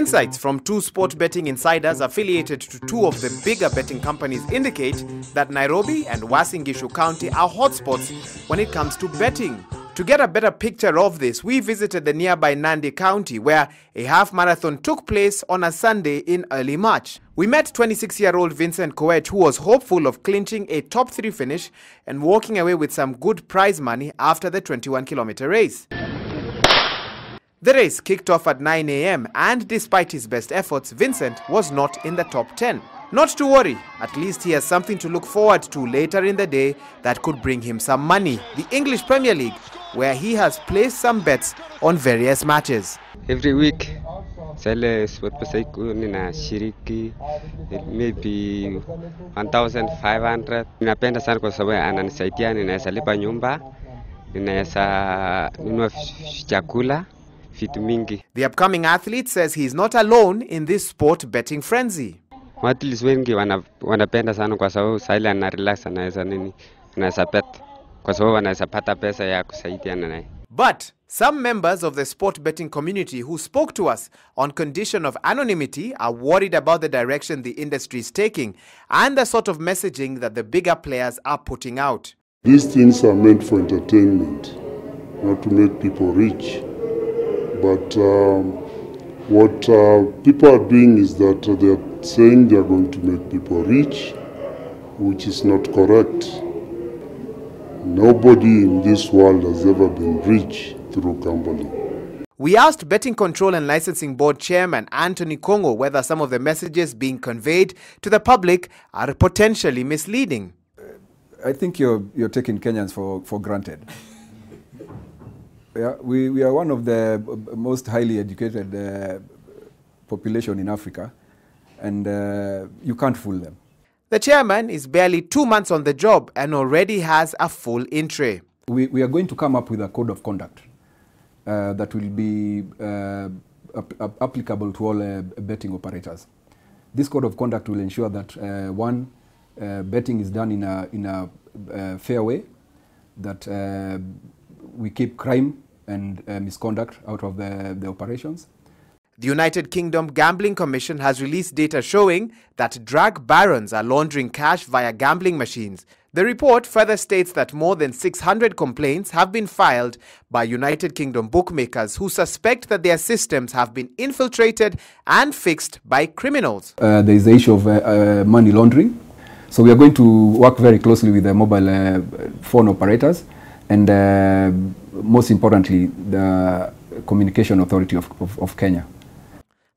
Insights from two sport betting insiders affiliated to two of the bigger betting companies indicate that Nairobi and Uasin Gishu County are hotspots when it comes to betting. To get a better picture of this, we visited the nearby Nandi County, where a half marathon took place on a Sunday in early March. We met 26-year-old Vincent Koech, who was hopeful of clinching a top 3 finish and walking away with some good prize money after the 21-kilometer race. The race kicked off at 9 a.m. and despite his best efforts, Vincent was not in the top 10. Not to worry, at least he has something to look forward to later in the day that could bring him some money: the English Premier League, where he has placed some bets on various matches. Every week, maybe 1,500. Napenda sana kwa sababu ananisaidia, ninaweza lipa nyumba, ninaweza nunua chakula, vitu mingi. The upcoming athlete says he is not alone in this sport betting frenzy. Athletes wengi wanapenda sana kwa sababu sasa ana relax, anaweza bet kwa sababu anaweza pata pesa ya kusaidiana naye. But some members of the sport betting community who spoke to us on condition of anonymity are worried about the direction the industry is taking and the sort of messaging that the bigger players are putting out. These things are meant for entertainment, not to make people rich. But what people are doing is that they are saying they are going to make people rich, which is not correct. Nobody in this world has ever been rich through gambling. We asked Betting Control and Licensing Board Chairman Anthony Kongo whether some of the messages being conveyed to the public are potentially misleading. I think you're taking Kenyans for granted. Yeah, we are one of the most highly educated population in Africa, and you can't fool them. The chairman is barely 2 months on the job and already has a full in-tray. We are going to come up with a code of conduct that will be applicable to all betting operators. This code of conduct will ensure that betting is done in a fair way, that we keep crime and misconduct out of the operations. The United Kingdom Gambling Commission has released data showing that drug barons are laundering cash via gambling machines. The report further states that more than 600 complaints have been filed by United Kingdom bookmakers who suspect that their systems have been infiltrated and fixed by criminals. There is the issue of money laundering. So we are going to work very closely with the mobile phone operators and most importantly, the Communication Authority of Kenya.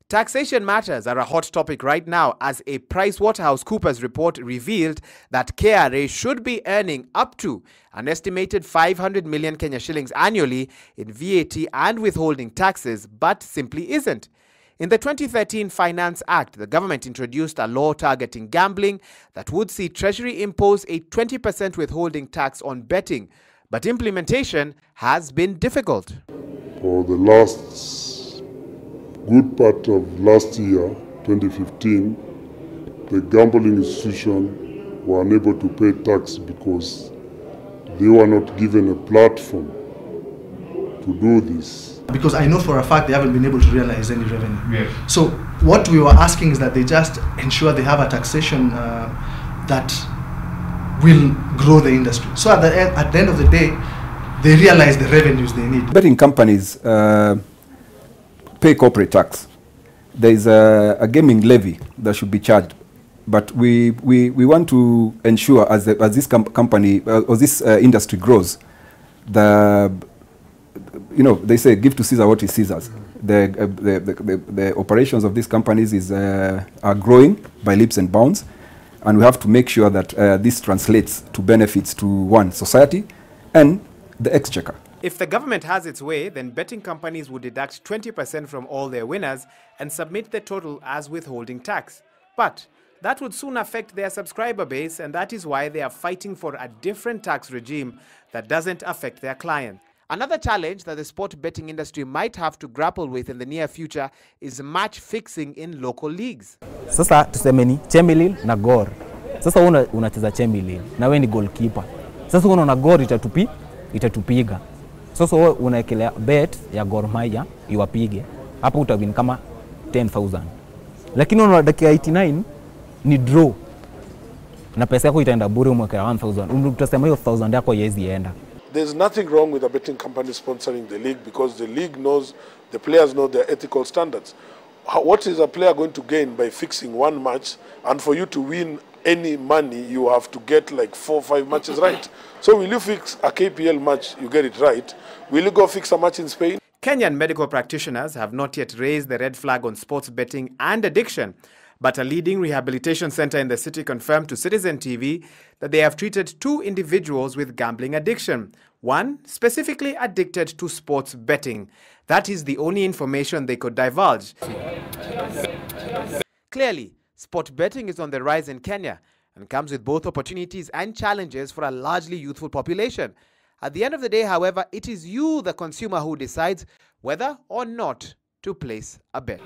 Taxation matters are a hot topic right now as a PricewaterhouseCoopers report revealed that KRA should be earning up to an estimated 500 million Kenya shillings annually in VAT and withholding taxes, but simply isn't. In the 2013 Finance Act, the government introduced a law targeting gambling that would see Treasury impose a 20% withholding tax on betting, but implementation has been difficult. For the last good part of last year, 2015, the gambling institution were unable to pay tax because they were not given a platform to do this. Because I know for a fact they haven't been able to realize any revenue. Yes. So what we were asking is that they just ensure they have a taxation that will grow the industry. So at the end of the day, they realize the revenues they need. Betting companies pay corporate tax. There is a gaming levy that should be charged, but we want to ensure as this company or this industry grows, they say give to Caesar what is Caesar's. The operations of these companies are growing by leaps and bounds, and we have to make sure that this translates to benefits to one, society, and the exchequer. If the government has its way, then betting companies would deduct 20% from all their winners and submit the total as withholding tax. But that would soon affect their subscriber base, and that is why they are fighting for a different tax regime that doesn't affect their clients. Another challenge that the sport betting industry might have to grapple with in the near future is match fixing in local leagues. Sasa tusemeni Chemelil na Gor. Sasa unacheza Chemelil na wewe ni goalkeeper. Sasa unaona Gor itatupiga. Sasa wewe unaekelea bet ya Gor Mahia iwapige. Hapo utawin kama 10,000. Lakini unaona dakika 89 ni draw. Na pesa yako itaenda bure umwekea 1,000. Utasema hiyo 1,000 yako haiwezi enda. There's nothing wrong with a betting company sponsoring the league because the league knows, the players know their ethical standards. What is a player going to gain by fixing one match, and for you to win any money you have to get like 4 or 5 matches right? So will you fix a KPL match, you get it right? Will you go fix a match in Spain? Kenyan medical practitioners have not yet raised the red flag on sports betting and addiction, but a leading rehabilitation center in the city confirmed to Citizen TV that they have treated 2 individuals with gambling addiction, one specifically addicted to sports betting. That is the only information they could divulge. Clearly, sport betting is on the rise in Kenya and comes with both opportunities and challenges for a largely youthful population. At the end of the day, however, it is you, the consumer, who decides whether or not to place a bet.